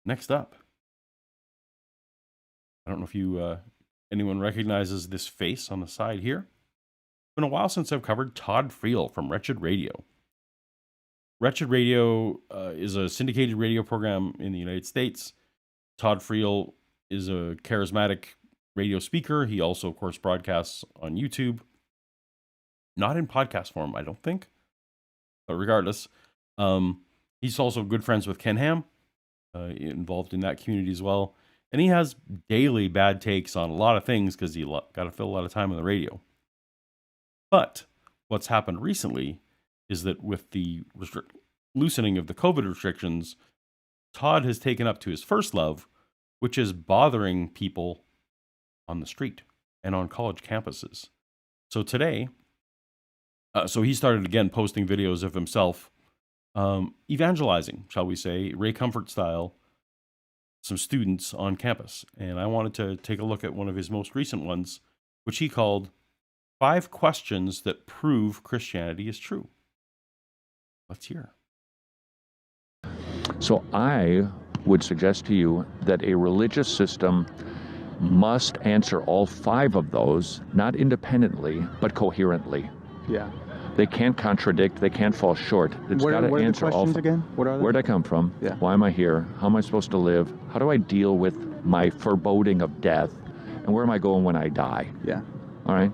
Next up, I don't know if anyone recognizes this face on the side here. It's been a while since I've covered Todd Friel from Wretched Radio. Wretched Radio is a syndicated radio program in the United States. Todd Friel is a charismatic radio speaker. He also, of course, broadcasts on YouTube. Not in podcast form, I don't think. But regardless, he's also good friends with Ken Ham, involved in that community as well. And he has daily bad takes on a lot of things because he got to fill a lot of time on the radio. But what's happened recently is that with the loosening of the COVID restrictions, Todd has taken up to his first love, which is bothering people on the street and on college campuses. So today, he started again posting videos of himself evangelizing, shall we say, Ray Comfort style, some students on campus. And I wanted to take a look at one of his most recent ones, which he called 5 Questions That Prove Christianity is True. Let's hear. So I would suggest to you that a religious system must answer all 5 of those, not independently, but coherently. Yeah. They can't contradict, they can't fall short. It's got to answer all. Questions again? What are they? Where'd I come from? Yeah. Why am I here? How am I supposed to live? How do I deal with my foreboding of death? And where am I going when I die? Yeah. All right.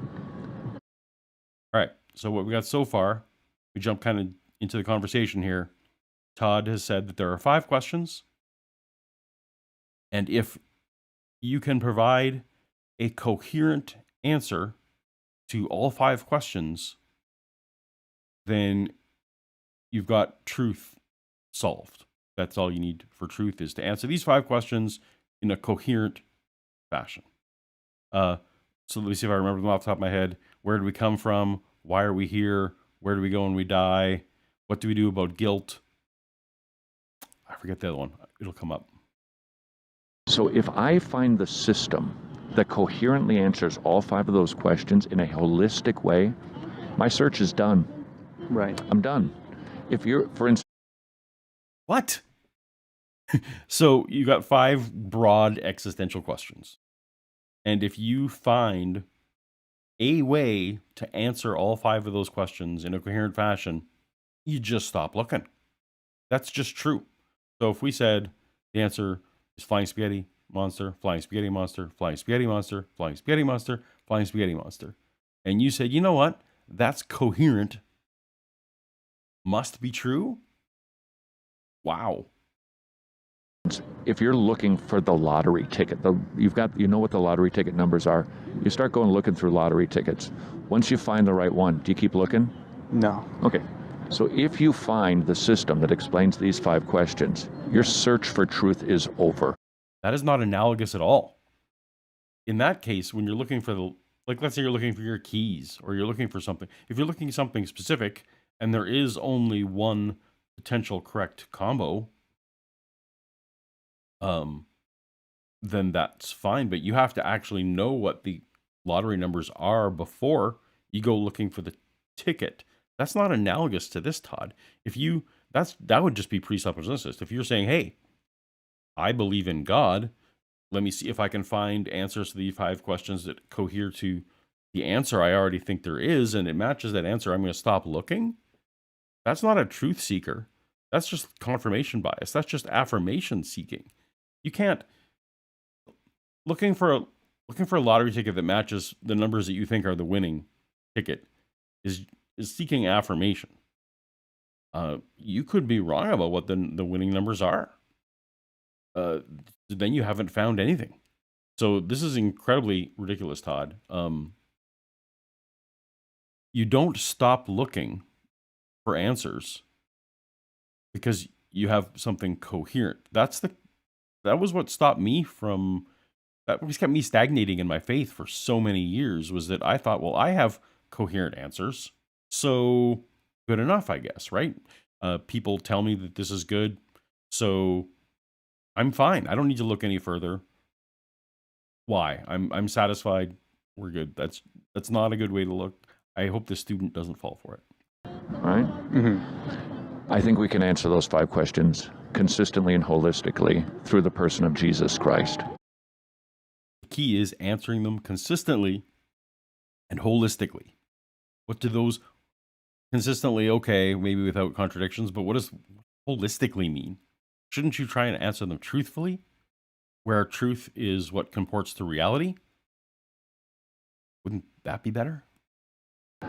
All right. So what we got so far, we jump kind of into the conversation here. Todd has said that there are 5 questions. And if you can provide a coherent answer to all 5 questions, then you've got truth solved. That's all you need for truth, is to answer these 5 questions in a coherent fashion. So let me see if I remember them off the top of my head. Where did we come from? Why are we here? Where do we go when we die? What do we do about guilt? I forget the other one. It'll come up. So if I find the system that coherently answers all 5 of those questions in a holistic way, my search is done. Right. I'm done. If you're, for instance... What? So you got 5 broad existential questions. And if you find a way to answer all 5 of those questions in a coherent fashion, you just stop looking. That's just true. So if we said the answer is flying spaghetti monster, flying spaghetti monster, flying spaghetti monster, flying spaghetti monster, flying spaghetti monster, and you said, you know what? That's coherent. Must be true. Wow. If you're looking for the lottery ticket, you know what the lottery ticket numbers are. You start going looking through lottery tickets. Once you find the right one, do you keep looking? No. Okay. So if you find the system that explains these 5 questions, your search for truth is over. That is not analogous at all. In that case, when you're looking for let's say you're looking for your keys, or you're looking for something. If you're looking for something specific and there is only one potential correct combo, then that's fine. But you have to actually know what the lottery numbers are before you go looking for the ticket. That's not analogous to this, Todd. That would just be presuppositionist. If you're saying, hey, I believe in God, let me see if I can find answers to the 5 questions that cohere to the answer I already think there is, and it matches that answer, I'm going to stop looking. That's not a truth seeker. That's just confirmation bias. That's just affirmation seeking. You can't looking for a lottery ticket that matches the numbers that you think are the winning ticket is seeking affirmation. You could be wrong about what the winning numbers are. Then you haven't found anything. So this is incredibly ridiculous, Todd. You don't stop looking for answers because you have something coherent. That was what stopped me from, that was kept me stagnating in my faith for so many years, was that I thought, well, I have coherent answers, so good enough, I guess, right? People tell me that this is good, so I'm fine. I don't need to look any further. Why? I'm satisfied. We're good. That's not a good way to look. I hope the student doesn't fall for it. All right? Mm-hmm. I think we can answer those 5 questions consistently and holistically through the person of Jesus Christ. The key is answering them consistently and holistically. What do those consistently, okay, maybe without contradictions, but what does holistically mean? Shouldn't you try and answer them truthfully, where truth is what comports to reality? Wouldn't that be better?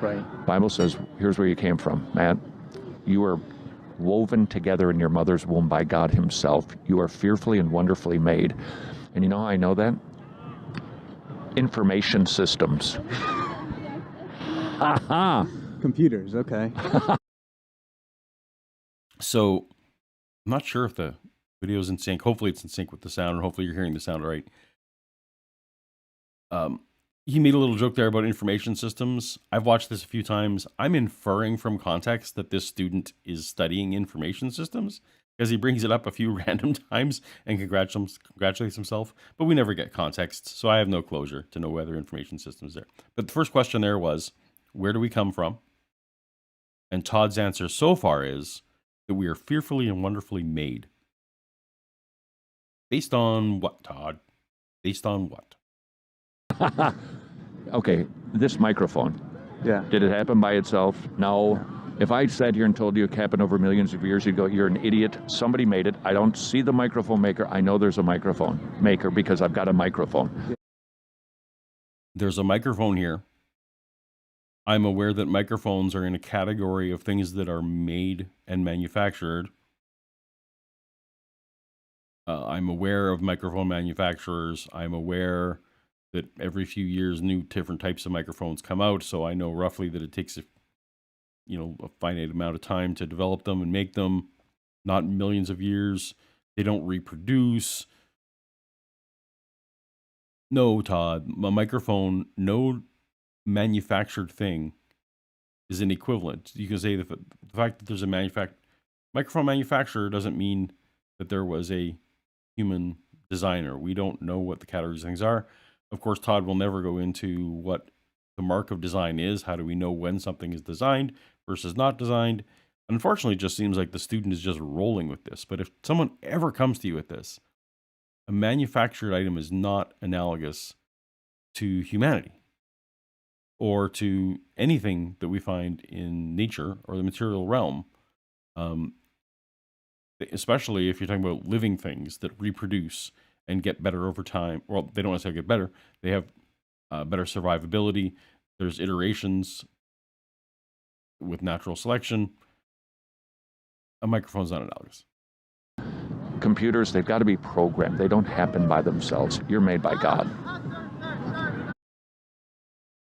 Right. Bible says, here's where you came from, Matt. You were woven together in your mother's womb by God himself. You are fearfully and wonderfully made. And you know how I know that? Information systems. Aha! Computers, okay. So I'm not sure if the video's in sync. Hopefully it's in sync with the sound, and hopefully you're hearing the sound right. He made a little joke there about information systems. I've watched this a few times. I'm inferring from context that this student is studying information systems because he brings it up a few random times and congratulates himself, but we never get context, so I have no closure to know whether information systems there. But the first question there was, where do we come from? And Todd's answer so far is that we are fearfully and wonderfully made. Based on what, Todd? Based on what? Okay, this microphone. Yeah. Did it happen by itself? No. If I sat here and told you it happened over millions of years, you'd go, you're an idiot. Somebody made it. I don't see the microphone maker. I know there's a microphone maker because I've got a microphone. There's a microphone here. I'm aware that microphones are in a category of things that are made and manufactured. I'm aware of microphone manufacturers. I'm aware that every few years new different types of microphones come out, so I know roughly that it takes a finite amount of time to develop them and make them, not millions of years. They don't reproduce. No, Todd, a microphone, no manufactured thing is an equivalent. You can say the fact that there's a microphone manufacturer doesn't mean that there was a human designer. We don't know what the categories of things are. Of course, Todd will never go into what the mark of design is. How do we know when something is designed versus not designed? Unfortunately, it just seems like the student is just rolling with this. But if someone ever comes to you with this, a manufactured item is not analogous to humanity or to anything that we find in nature or the material realm, especially if you're talking about living things that reproduce and get better over time. Well, they don't necessarily get better. They have better survivability. There's iterations with natural selection. A microphone's not analogous. Computers, they've got to be programmed. They don't happen by themselves. You're made by God.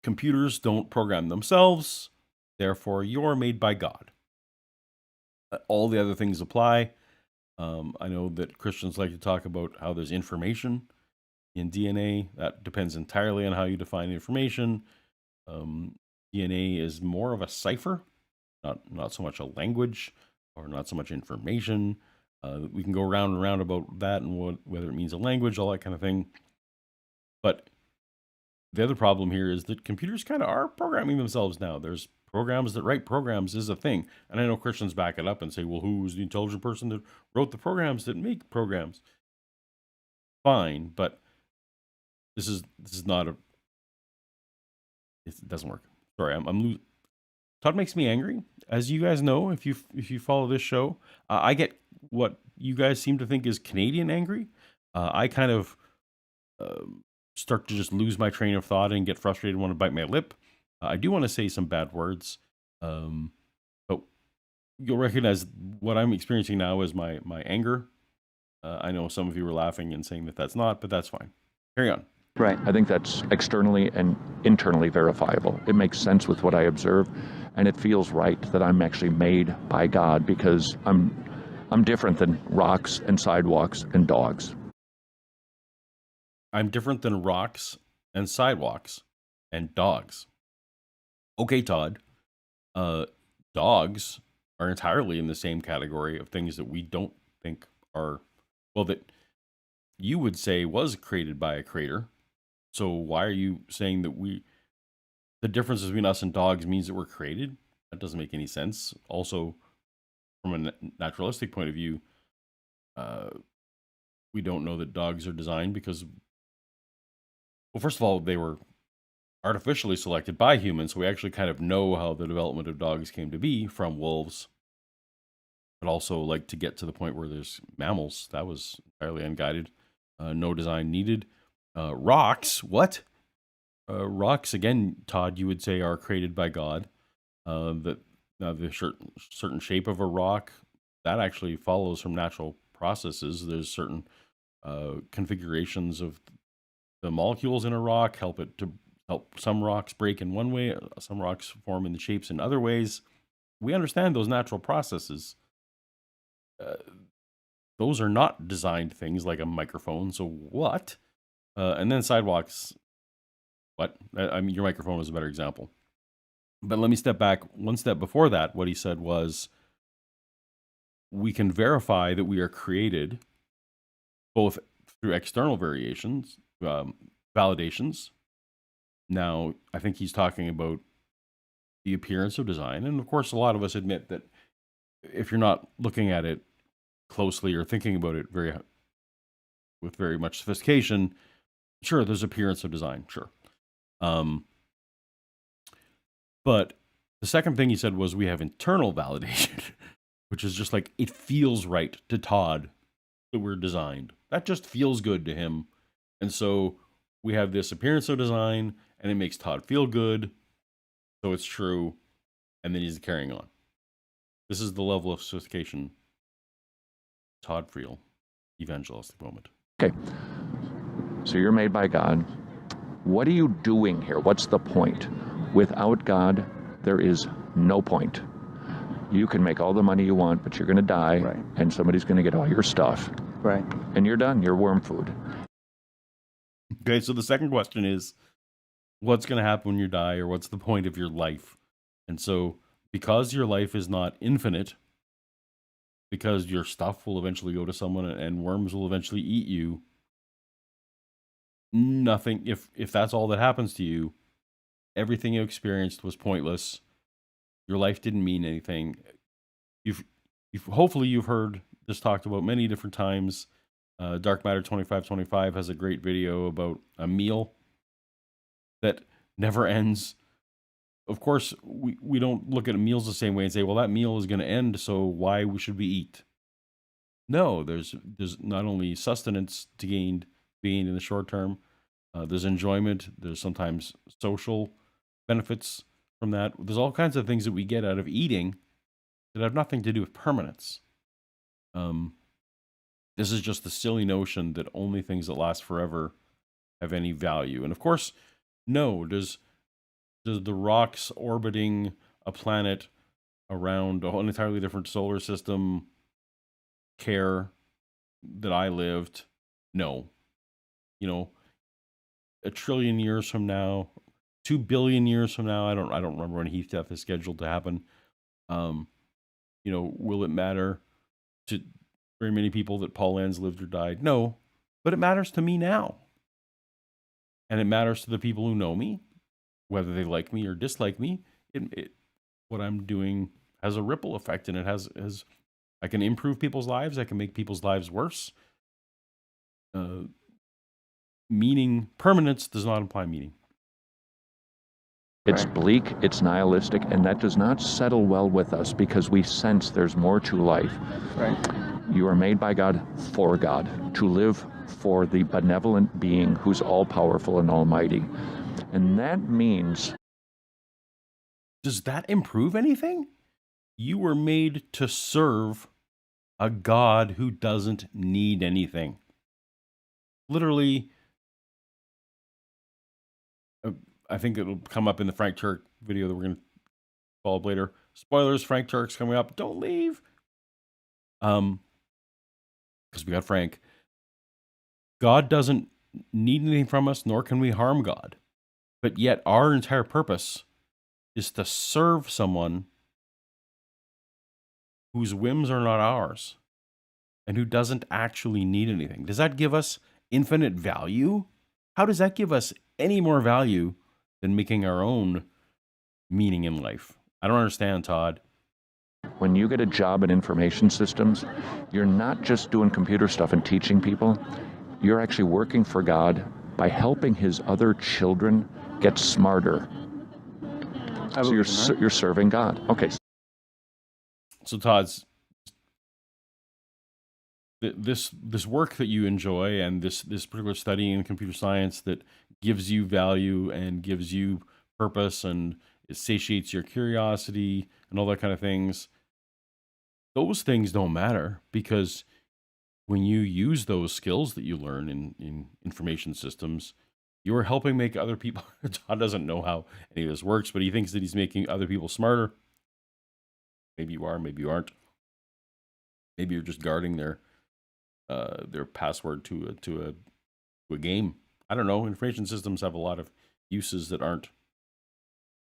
Computers don't program themselves. Therefore, you're made by God. All the other things apply. I know that Christians like to talk about how there's information in DNA. That depends entirely on how you define information. DNA is more of a cipher, not so much a language or not so much information. We can go round and round about that and whether it means a language, all that kind of thing. But the other problem here is that computers kind of are programming themselves now. There's programs that write programs is a thing. And I know Christians back it up and say, well, who's the intelligent person that wrote the programs that make programs? Fine, but this is not it doesn't work. Sorry, I'm Todd makes me angry. As you guys know, if you follow this show, I get what you guys seem to think is Canadian angry. I kind of start to just lose my train of thought and get frustrated and want to bite my lip. I do want to say some bad words, but you'll recognize what I'm experiencing now is my anger. I know some of you were laughing and saying that that's not, but that's fine. Carry on. Right. I think that's externally and internally verifiable. It makes sense with what I observe, and it feels right that I'm actually made by God because I'm different than rocks and sidewalks and dogs. I'm different than rocks and sidewalks and dogs. Okay, Todd. Dogs are entirely in the same category of things that we don't think are, well, that you would say was created by a creator. So why are you saying that the difference between us and dogs means that we're created? That doesn't make any sense. Also, from a naturalistic point of view, we don't know that dogs are designed because, well, first of all, they were artificially selected by humans, so we actually kind of know how the development of dogs came to be from wolves. But also, like, to get to the point where there's mammals, that was entirely unguided. No design needed. Rocks, what? Rocks, again, Todd, you would say are created by God. That the certain shape of a rock, that actually follows from natural processes. There's certain configurations of the molecules in a rock help some rocks break in one way, some rocks form in the shapes in other ways. We understand those natural processes. Those are not designed things like a microphone. So what? And then sidewalks. What? I mean, your microphone was a better example. But let me step back one step before that. What he said was, we can verify that we are created both through external validations. Now, I think he's talking about the appearance of design. And of course, a lot of us admit that if you're not looking at it closely or thinking about it with very much sophistication, sure, there's appearance of design, sure. But the second thing he said was we have internal validation, which is just like, it feels right to Todd that we're designed. That just feels good to him. And so we have this appearance of design, and it makes Todd feel good. So it's true. And then he's carrying on. This is the level of sophistication. Todd Friel, evangelistic moment. Okay. So you're made by God. What are you doing here? What's the point? Without God, there is no point. You can make all the money you want, but you're going to die, Right. and somebody's going to get all your stuff. Right. And you're done. You're worm food. Okay, so the second question is, what's going to happen when you die, or what's the point of your life? And so, because your life is not infinite, because your stuff will eventually go to someone and worms will eventually eat you, nothing, if that's all that happens to you, everything you experienced was pointless. Your life didn't mean anything. Hopefully you've heard this talked about many different times. Dark Matter 2525 has a great video about a meal that never ends. Of course, we don't look at meals the same way and say, well, that meal is going to end, so why should we eat? No, there's not only sustenance to gain in the short term, there's enjoyment, there's sometimes social benefits from that. There's all kinds of things that we get out of eating that have nothing to do with permanence. This is just the silly notion that only things that last forever have any value. And of course, no, does the rocks orbiting a planet around an entirely different solar system care that I lived? No. You know, a trillion years from now, 2 billion years from now, I don't remember when Heath's death is scheduled to happen. Will it matter to very many people that Paul Lands lived or died? No, but it matters to me now. And it matters to the people who know me, whether they like me or dislike me. What I'm doing has a ripple effect, and it has I can improve people's lives. I can make people's lives worse. Meaning, permanence does not imply meaning. It's bleak, it's nihilistic, and that does not settle well with us because we sense there's more to life. Right. You are made by God for God, to live for the benevolent being who's all-powerful and almighty. And that means... Does that improve anything? You were made to serve a God who doesn't need anything. Literally, I think it'll come up in the Frank Turk video that we're going to follow up later. Spoilers, Frank Turk's coming up. Don't leave. Because we got Frank. God doesn't need anything from us, nor can we harm God. But yet our entire purpose is to serve someone whose whims are not ours and who doesn't actually need anything. Does that give us infinite value? How does that give us any more value than making our own meaning in life? I don't understand, Todd. When you get a job in information systems, you're not just doing computer stuff and teaching people, you're actually working for God by helping his other children get smarter. So you're serving God. Okay. So Todd's this work that you enjoy, and this particular study in computer science that gives you value and gives you purpose, and it satiates your curiosity and all that kind of things. Those things don't matter, because when you use those skills that you learn in information systems, you're helping make other people. Todd doesn't know how any of this works, but he thinks that he's making other people smarter. Maybe you are, maybe you aren't. Maybe you're just guarding their password to a game. I don't know. Information systems have a lot of uses that aren't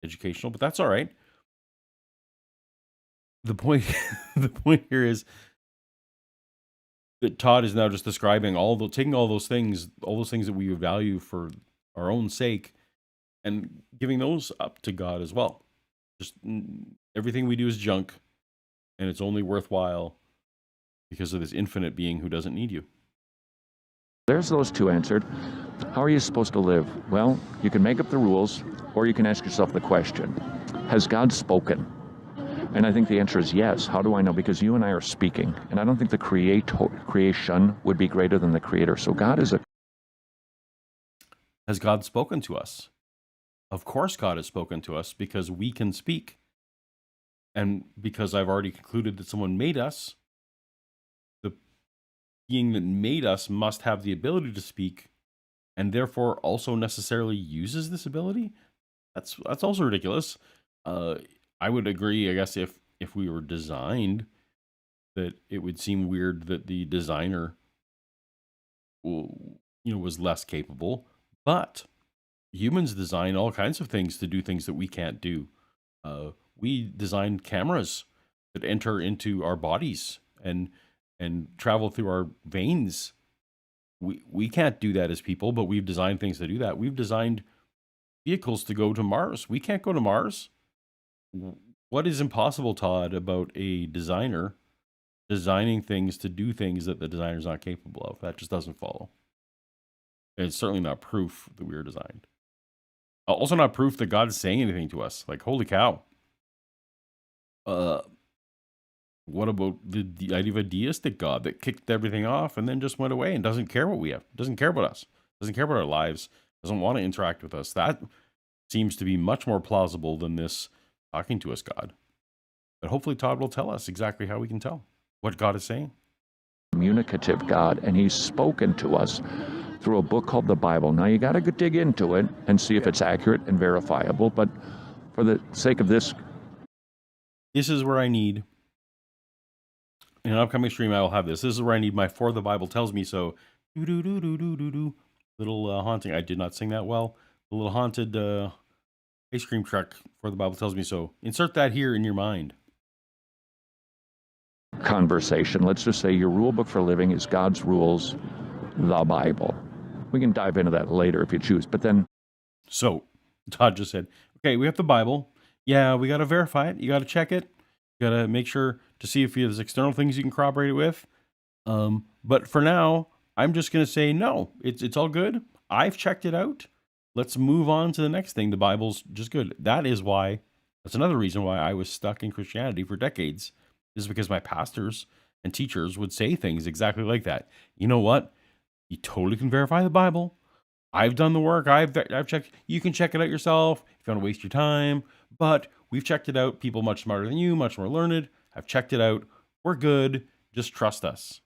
educational, but that's all right. The point the point here is that Todd is now just describing taking all those things that we value for our own sake, and giving those up to God as well. Just everything we do is junk, and it's only worthwhile because of this infinite being who doesn't need you. There's those two answered. How are you supposed to live? Well, you can make up the rules, or you can ask yourself the question, has God spoken? And I think the answer is yes. How do I know? Because you and I are speaking, and I don't think the creation would be greater than the creator. So God is Has God spoken to us? Of course God has spoken to us, because we can speak. And because I've already concluded that someone made us, the being that made us must have the ability to speak, and therefore also necessarily uses this ability. That's also ridiculous. I would agree, I guess, if we were designed, that it would seem weird that the designer was less capable. But humans design all kinds of things to do things that we can't do. We designed cameras that enter into our bodies and travel through our veins. We can't do that as people, but we've designed things to do that. We've designed vehicles to go to Mars. We can't go to Mars. What is impossible, Todd, about a designer designing things to do things that the designer's not capable of? That just doesn't follow. And it's certainly not proof that we were designed. Also not proof that God is saying anything to us. Like, holy cow. What about the idea of a deistic God that kicked everything off and then just went away and doesn't care what we have, doesn't care about us, doesn't care about our lives, doesn't want to interact with us? That seems to be much more plausible than this talking to us God. But hopefully Todd will tell us exactly how we can tell what God is saying. Communicative God, and he's spoken to us through a book called the Bible. Now you got to dig into it and see if it's accurate and verifiable, but for the sake of this is where I need, in an upcoming stream I will have this. This is where I need my For the Bible Tells Me So little haunting. I did not sing that well. The little haunted ice cream truck, For the Bible Tells Me So. Insert that here in your mind. Conversation. Let's just say your rule book for living is God's rules, the Bible. We can dive into that later if you choose, but then... So, Todd just said, okay, we have the Bible. Yeah, we got to verify it. You got to check it. You got to make sure to see if there's external things you can corroborate it with. But for now, I'm just going to say, no, it's all good. I've checked it out. Let's move on to the next thing. The Bible's just good. That's another reason why I was stuck in Christianity for decades, is because my pastors and teachers would say things exactly like that. You know what? You totally can verify the Bible. I've done the work. I've checked. You can check it out yourself if you want to waste your time. But we've checked it out. People much smarter than you, much more learned, have checked it out. We're good. Just trust us.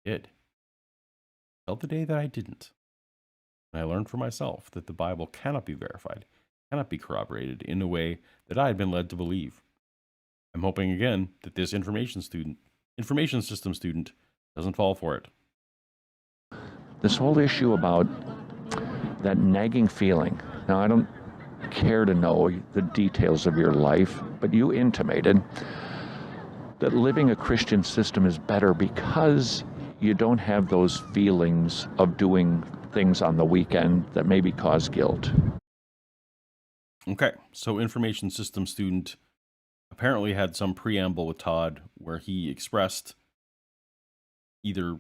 I did. Till the day that I didn't. And I learned for myself that the Bible cannot be verified, cannot be corroborated in a way that I had been led to believe. I'm hoping again that this information system student doesn't fall for it. This whole issue about that nagging feeling. Now, I don't care to know the details of your life, but you intimated that living a Christian system is better because you don't have those feelings of doing things on the weekend that maybe cause guilt. Okay, so information system student, apparently had some preamble with Todd where he expressed, either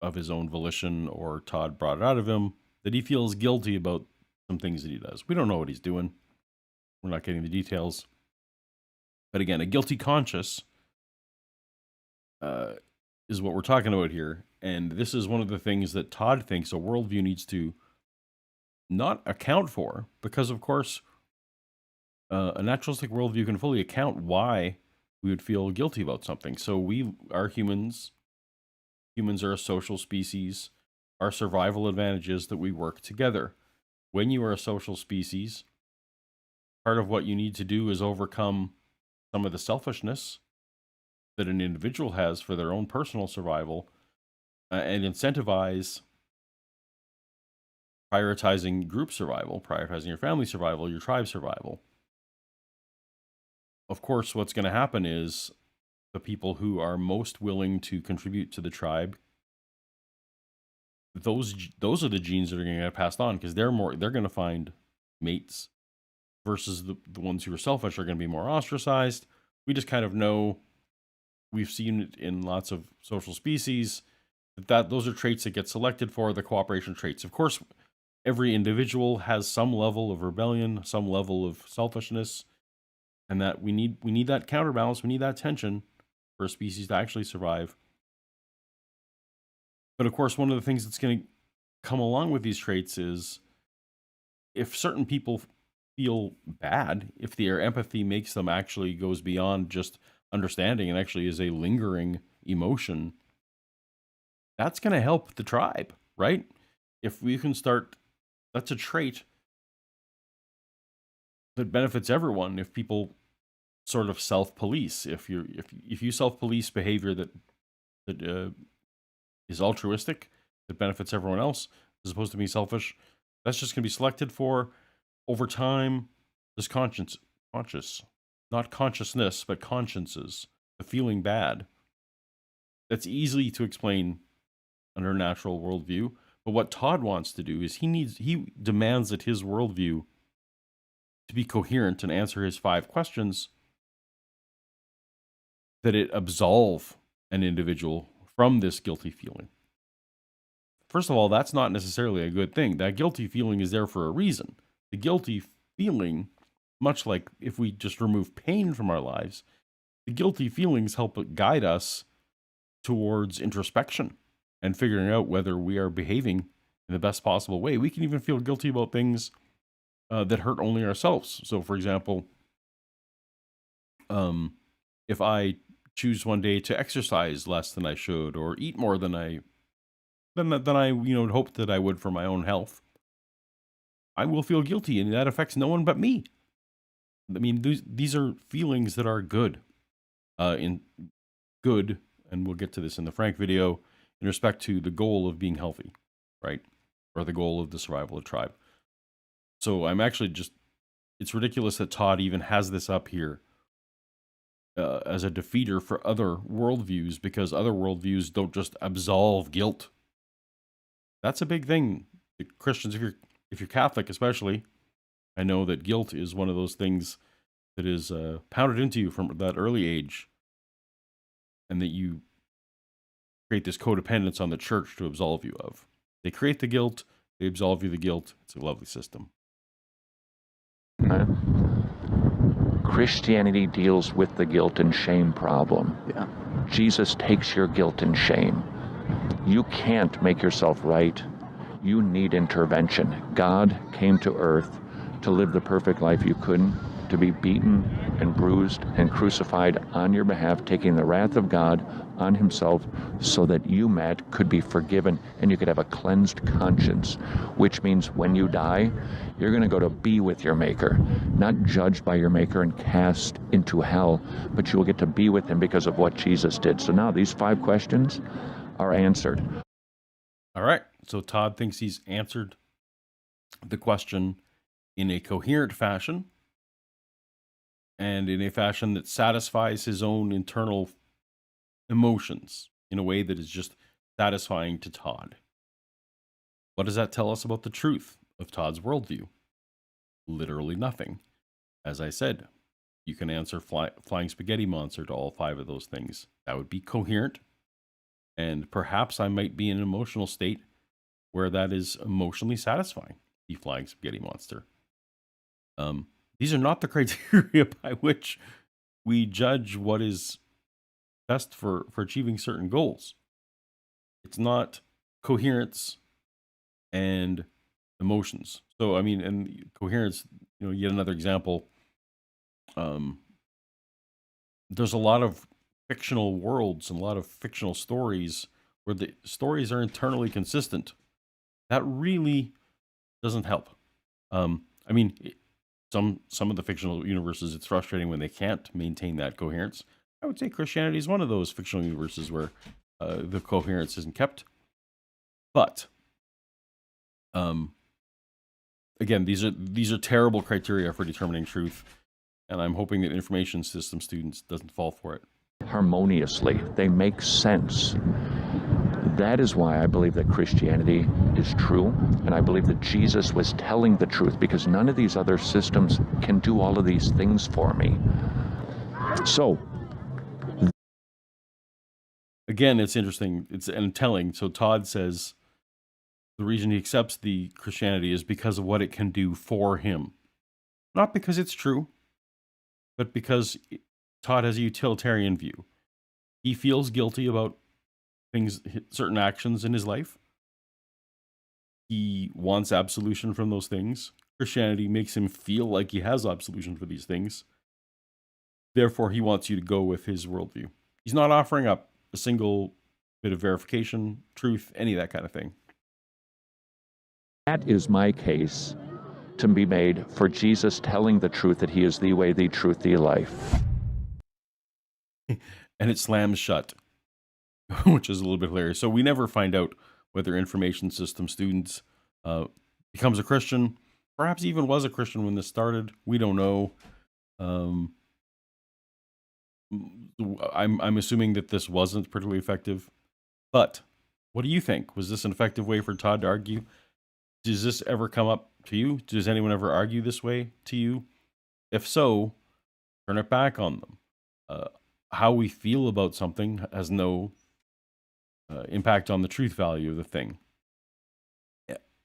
of his own volition or Todd brought it out of him, that he feels guilty about some things that he does. We don't know what he's doing. We're not getting the details. But again, a guilty conscience is what we're talking about here. And this is one of the things that Todd thinks a worldview needs to not account for, because, of course, a naturalistic worldview can fully account why we would feel guilty about something. So we are humans. Humans are a social species. Our survival advantage is that we work together. When you are a social species, part of what you need to do is overcome some of the selfishness that an individual has for their own personal survival, and incentivize prioritizing group survival, prioritizing your family survival, your tribe survival. Of course, what's going to happen is the people who are most willing to contribute to the tribe, those are the genes that are going to get passed on, because they're going to find mates, versus the ones who are selfish are going to be more ostracized. We just kind of know, we've seen it in lots of social species, that those are traits that get selected for the cooperation traits. Of course, every individual has some level of rebellion, some level of selfishness, and that we need that counterbalance, we need that tension for a species to actually survive. But of course, one of the things that's going to come along with these traits is, if certain people feel bad, if their empathy makes them actually goes beyond just understanding and actually is a lingering emotion, that's going to help the tribe, right? If we can start, that's a trait that benefits everyone. If people sort of self-police, if you self-police behavior that is altruistic, that benefits everyone else, as opposed to being selfish, that's just going to be selected for over time. This conscious, not consciousness, but consciences, the feeling bad. That's easy to explain under natural worldview. But what Todd wants to do is he demands that his worldview to be coherent and answer his 5 questions, that it absolve an individual from this guilty feeling. First of all, that's not necessarily a good thing. That guilty feeling is there for a reason. The guilty feeling, much like if we just remove pain from our lives, the guilty feelings help guide us towards introspection and figuring out whether we are behaving in the best possible way. We can even feel guilty about things that hurt only ourselves. So, for example, if I choose one day to exercise less than I should, or eat more than I hoped that I would for my own health, I will feel guilty, and that affects no one but me. I mean, these are feelings that are good, and we'll get to this in the Frank video, in respect to the goal of being healthy, right? Or the goal of the survival of the tribe. So I'm actually it's ridiculous that Todd even has this up here as a defeater for other worldviews, because other worldviews don't just absolve guilt. That's a big thing. The Christians, if you're Catholic especially, I know that guilt is one of those things that is pounded into you from that early age, and that you create this codependence on the church to absolve you of. They create the guilt, they absolve you the guilt. It's a lovely system. Christianity deals with the guilt and shame problem. Yeah. Jesus takes your guilt and shame. You can't make yourself right. You need intervention. God came to earth to live the perfect life you couldn't, to be beaten and bruised and crucified on your behalf, taking the wrath of God on himself so that you, Matt, could be forgiven and you could have a cleansed conscience, which means when you die, you're going to go to be with your Maker, not judged by your Maker and cast into hell, but you will get to be with him because of what Jesus did. So now these 5 questions are answered. All right. So Todd thinks he's answered the question in a coherent fashion, and in a fashion that satisfies his own internal emotions in a way that is just satisfying to Todd. What does that tell us about the truth of Todd's worldview? Literally nothing. As I said, You can answer flying spaghetti monster to all 5 of those things. That would be coherent. And perhaps I might be in an emotional state where that is emotionally satisfying, the flying spaghetti monster. These are not the criteria by which we judge what is best for achieving certain goals. It's not coherence and emotions. So, I mean, and coherence, yet another example. There's a lot of fictional worlds and a lot of fictional stories where the stories are internally consistent. That really doesn't help. I mean, some of the fictional universes, it's frustrating when they can't maintain that coherence. I would say Christianity is one of those fictional universes where the coherence isn't kept. But again, these are terrible criteria for determining truth, and I'm hoping that information system students doesn't fall for it. Harmoniously, they make sense. That is why I believe that Christianity is true, and I believe that Jesus was telling the truth, because none of these other systems can do all of these things for me. So, again, it's interesting. It's and telling. So Todd says the reason he accepts the Christianity is because of what it can do for him, not because it's true, but because Todd has a utilitarian view. He feels guilty about certain actions in his life. He wants absolution from those things. Christianity makes him feel like he has absolution for these things. Therefore, he wants you to go with his worldview. He's not offering up a single bit of verification, truth, any of that kind of thing. that is my case to be made for Jesus telling the truth, that he is the way, the truth, the life. And it slams shut, which is a little bit hilarious. So we never find out whether information system students becomes a Christian, perhaps even was a Christian when this started. We don't know. I'm assuming that this wasn't particularly effective. But what do you think? Was this an effective way for Todd to argue? Does this ever come up to you? Does anyone ever argue this way to you? If so, turn it back on them. How we feel about something has no impact on the truth value of the thing.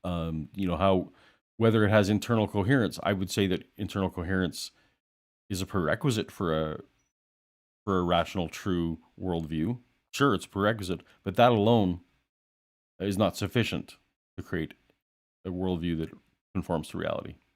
How whether it has internal coherence. I would say that internal coherence is a prerequisite for a rational, true worldview. Sure, it's a prerequisite, but that alone is not sufficient to create a worldview that conforms to reality.